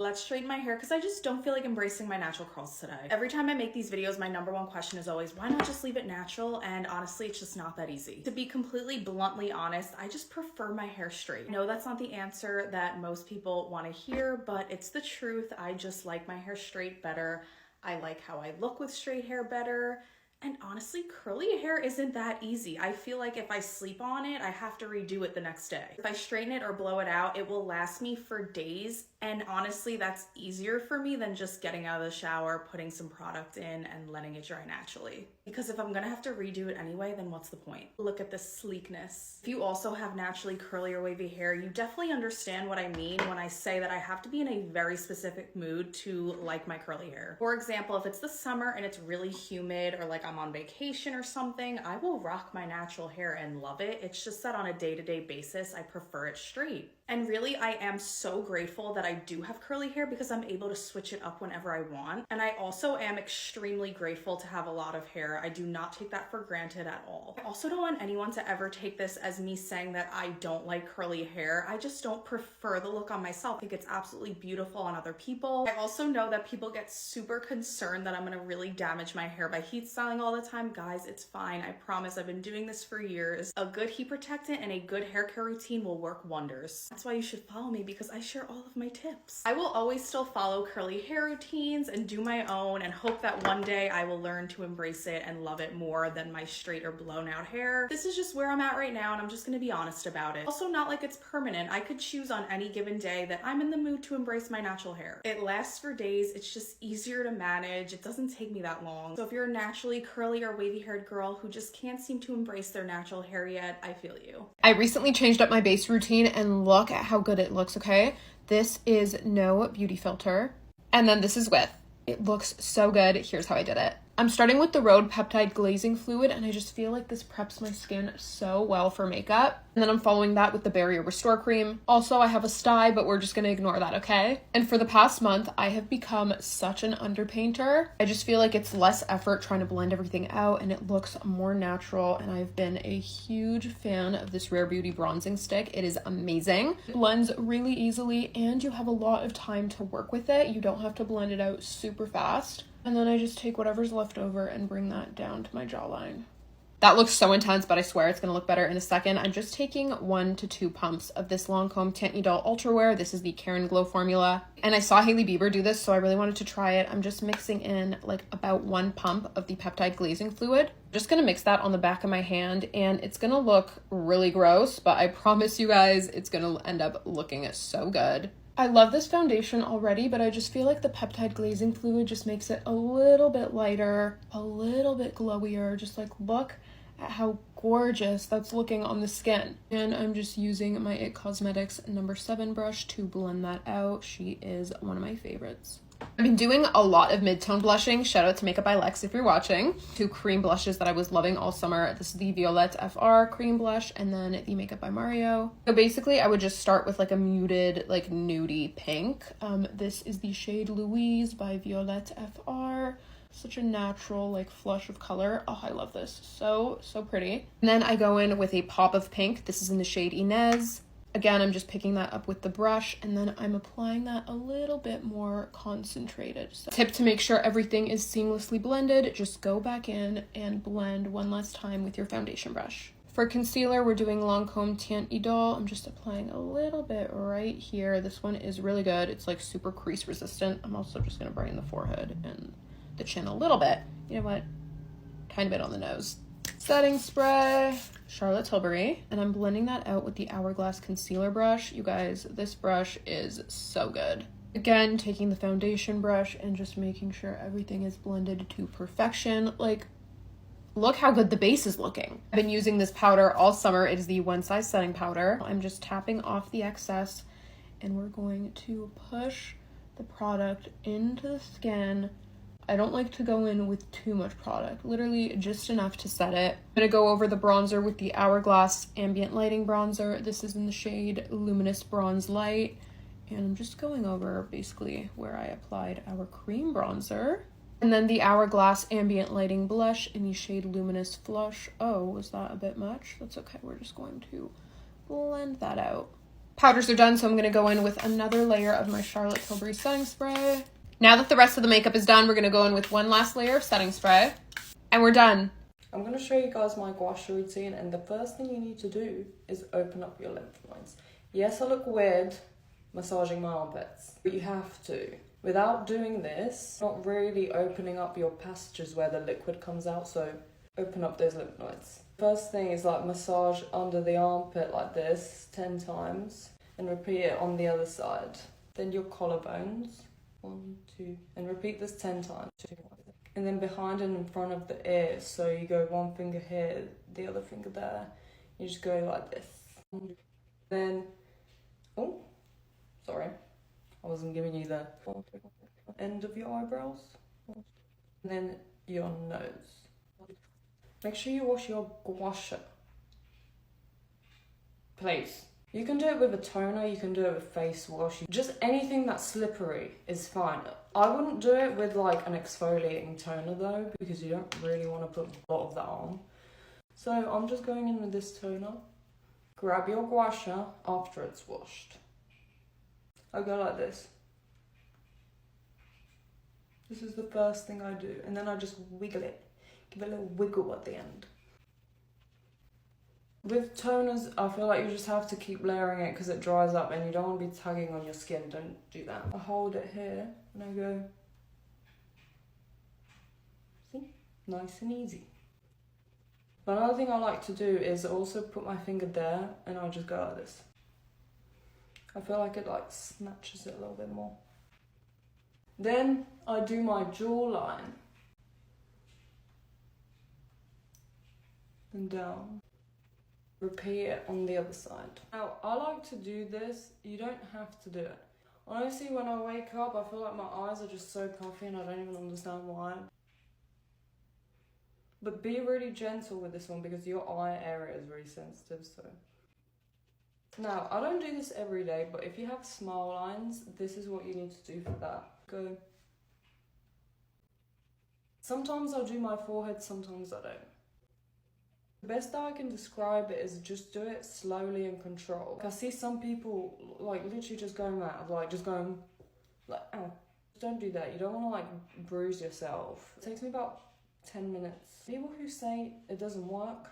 Let's straighten my hair because I just don't feel like embracing my natural curls today. Every time I make these videos, my number one question is always, why not just leave it natural? And honestly, it's just not that easy. To be completely bluntly honest, I just prefer my hair straight. I know that's not the answer that most people want to hear, but it's the truth. I just like my hair straight better. I like how I look with straight hair better. And honestly, curly hair isn't that easy. I feel like if I sleep on it, I have to redo it the next day. If I straighten it or blow it out, it will last me for days. And honestly, that's easier for me than just getting out of the shower, putting some product in, and letting it dry naturally. Because if I'm gonna have to redo it anyway, then what's the point? Look at the sleekness. If you also have naturally curly or wavy hair, you definitely understand what I mean when I say that I have to be in a very specific mood to like my curly hair. For example, if it's the summer and it's really humid, or like I'm on vacation or something, I will rock my natural hair and love it. It's just that on a day-to-day basis, I prefer it straight. And really, I am so grateful that I do have curly hair because I'm able to switch it up whenever I want. And I also am extremely grateful to have a lot of hair. I do not take that for granted at all. I also don't want anyone to ever take this as me saying that I don't like curly hair. I just don't prefer the look on myself. I think it's absolutely beautiful on other people. I also know that people get super concerned that I'm gonna really damage my hair by heat styling all the time. Guys, it's fine. I promise. I've been doing this for years. A good heat protectant and a good hair care routine will work wonders. That's why you should follow me, because I share all of my tips. I will always still follow curly hair routines and do my own, and hope that one day I will learn to embrace it and love it more than my straight or blown out hair. This is just where I'm at right now, and I'm just gonna be honest about it. Also, not like it's permanent. I could choose on any given day that I'm in the mood to embrace my natural hair. It lasts for days. It's just easier to manage. It doesn't take me that long. So if you're a naturally curly or wavy haired girl who just can't seem to embrace their natural hair yet, I feel you. I recently changed up my base routine, and look at how good it looks, okay? This is no beauty filter. And then this is with. It looks so good. Here's how I did it. I'm starting with the Rhode Peptide Glazing Fluid, and I just feel like this preps my skin so well for makeup. And then I'm following that with the Barrier Restore Cream. Also, I have a sty, but we're just gonna ignore that, okay? And for the past month, I have become such an underpainter. I just feel like it's less effort trying to blend everything out, and it looks more natural, and I've been a huge fan of this Rare Beauty bronzing stick. It is amazing. It blends really easily, and you have a lot of time to work with it. You don't have to blend it out super fast. And then I just take whatever's left over and bring that down to my jawline. That looks so intense, but I swear it's gonna look better in a second. I'm just taking 1 to 2 pumps of this Lancome Teint Idole Ultra Wear. This is the Karen Glow formula. And I saw Hailey Bieber do this, so I really wanted to try it. I'm just mixing in like about 1 pump of the Peptide Glazing Fluid. Just gonna mix that on the back of my hand, and it's gonna look really gross, but I promise you guys, it's gonna end up looking so good. I love this foundation already, but I just feel like the Peptide Glazing Fluid just makes it a little bit lighter, a little bit glowier. Just like look at how gorgeous that's looking on the skin. And I'm just using my IT Cosmetics number 7 brush to blend that out. She is one of my favorites. I've been doing a lot of mid-tone blushing. Shout out to Makeup by Lex if you're watching. 2 cream blushes that I was loving all summer. This is the Violette FR cream blush, and then the Makeup by Mario. So basically, I would just start with like a muted, like nudie pink. This is the shade Louise by Violette FR. Such a natural like flush of color. Oh, I love this. So pretty. And then I go in with a pop of pink. This is in the shade Inez. Again, I'm just picking that up with the brush, and then I'm applying that a little bit more concentrated. So, tip to make sure everything is seamlessly blended, just go back in and blend one last time with your foundation brush. For concealer, we're doing Lancome Teint Idole. I'm just applying a little bit right here. This one is really good. It's like super crease resistant. I'm also just gonna brighten the forehead and the chin a little bit. You know what? Tiny bit on the nose. Setting spray, Charlotte Tilbury, and I'm blending that out with the Hourglass concealer brush. You guys, this brush is so good. Again, taking the foundation brush and just making sure everything is blended to perfection. Like, look how good the base is looking. I've been using this powder all summer. It is the One Size Setting Powder. I'm just tapping off the excess, and we're going to push the product into the skin. I don't like to go in with too much product, literally just enough to set it. I'm gonna go over the bronzer with the Hourglass Ambient Lighting Bronzer. This is in the shade Luminous Bronze Light. And I'm just going over basically where I applied our cream bronzer. And then the Hourglass Ambient Lighting Blush in the shade Luminous Flush. Oh, was that a bit much? That's okay, we're just going to blend that out. Powders are done, so I'm going to go in with another layer of my Charlotte Tilbury setting spray. Now that the rest of the makeup is done, we're going to go in with one last layer of setting spray. And we're done. I'm going to show you guys my gua sha routine, and the first thing you need to do is open up your lymph nodes. Yes, I look weird massaging my armpits, but you have to. Without doing this, not really opening up your passages where the liquid comes out, so open up those lymph nodes. First thing is like massage under the armpit like this 10 times and repeat it on the other side. Then your collarbones, 1, 2, and repeat this 10 times. And then behind and in front of the ear, so you go one finger here, the other finger there. You just go like this. Then, oh, sorry, I wasn't giving you the end of your eyebrows. And then your nose. Make sure you wash your gua sha. Please. You can do it with a toner, you can do it with face wash. Just anything that's slippery is fine. I wouldn't do it with like an exfoliating toner though, because you don't really want to put a lot of that on. So I'm just going in with this toner. Grab your gua sha after it's washed. I go like this. This is the first thing I do, and then I just wiggle it. Give it a little wiggle at the end. With toners, I feel like you just have to keep layering it because it dries up and you don't want to be tugging on your skin. Don't do that. I hold it here and I go, see? Nice and easy. But another thing I like to do is also put my finger there and I just go like this. I feel like it like snatches it a little bit more. Then I do my jawline. And down. Repeat it on the other side. Now, I like to do this. You don't have to do it. Honestly, when I wake up, I feel like my eyes are just so puffy and I don't even understand why. But be really gentle with this one because your eye area is really sensitive, so. Now, I don't do this every day, but if you have smile lines, this is what you need to do for that. Go. Sometimes I'll do my forehead, sometimes I don't. The best that I can describe it is just do it slowly and controlled. I see some people like literally just going mad, like just going like, ow. Don't do that. You don't want to like bruise yourself. It takes me about 10 minutes. People who say it doesn't work,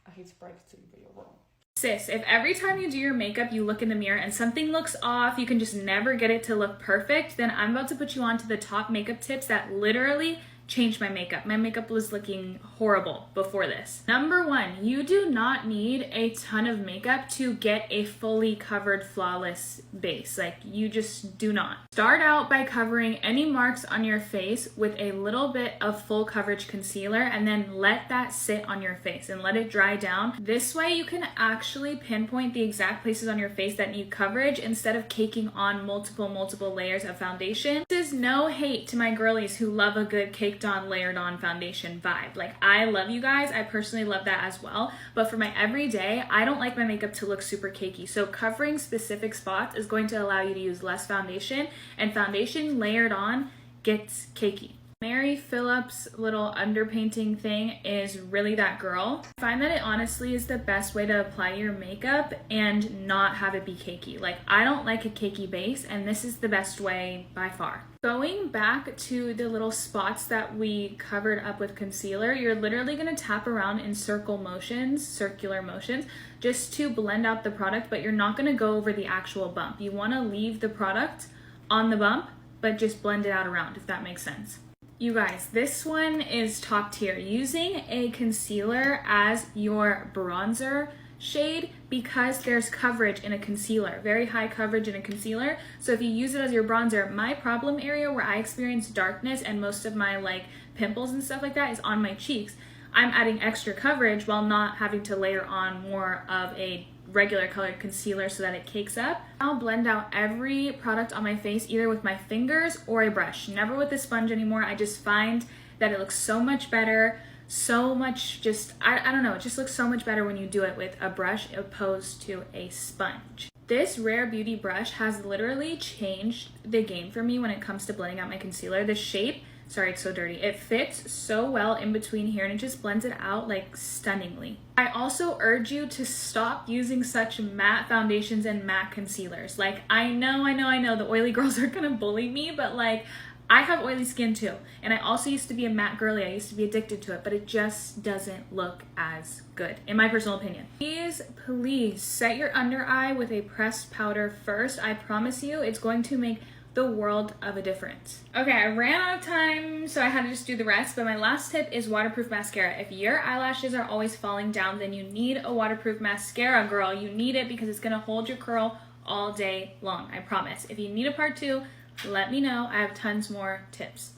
I hate to break it to you, but you're wrong. Sis, if every time you do your makeup, you look in the mirror and something looks off, you can just never get it to look perfect, then I'm about to put you on to the top makeup tips that literally changed my makeup. My makeup was looking horrible before this. Number 1, you do not need a ton of makeup to get a fully covered flawless base. Like, you just do not. Start out by covering any marks on your face with a little bit of full coverage concealer and then let that sit on your face and let it dry down. This way you can actually pinpoint the exact places on your face that need coverage instead of caking on multiple layers of foundation. This is no hate to my girlies who love a good caked on, layered on foundation vibe. Like, I love you guys. I personally love that as well. But for my everyday, I don't like my makeup to look super cakey. So covering specific spots is going to allow you to use less foundation, and foundation layered on gets cakey. Mary Phillips' little underpainting thing is really that girl. I find that it honestly is the best way to apply your makeup and not have it be cakey. Like, I don't like a cakey base, and this is the best way by far. Going back to the little spots that we covered up with concealer, you're literally gonna tap around in circular motions, just to blend out the product, but you're not gonna go over the actual bump. You wanna leave the product on the bump, but just blend it out around, if that makes sense. You guys, this one is top tier. Using a concealer as your bronzer shade, because there's coverage in a concealer, very high coverage in a concealer. So if you use it as your bronzer, my problem area where I experience darkness and most of my like pimples and stuff like that is on my cheeks. I'm adding extra coverage while not having to layer on more of a regular colored concealer so that it cakes up. I'll blend out every product on my face either with my fingers or a brush, never with a sponge anymore. I just find that it looks so much better, so much just, I don't know, it just looks so much better when you do it with a brush opposed to a sponge. This Rare Beauty brush has literally changed the game for me when it comes to blending out my concealer. The shape Sorry, it's so dirty. It fits so well in between here and it just blends it out like stunningly. I also urge you to stop using such matte foundations and matte concealers. Like, I know the oily girls are gonna bully me, but like, I have oily skin too. And I also used to be a matte girly. I used to be addicted to it, but it just doesn't look as good, in my personal opinion. Please set your under eye with a pressed powder first. I promise you, it's going to make the world of a difference. Okay, I ran out of time, so I had to just do the rest, but my last tip is waterproof mascara. If your eyelashes are always falling down, then you need a waterproof mascara, girl. You need it because it's gonna hold your curl all day long, I promise. If you need a part 2, let me know. I have tons more tips.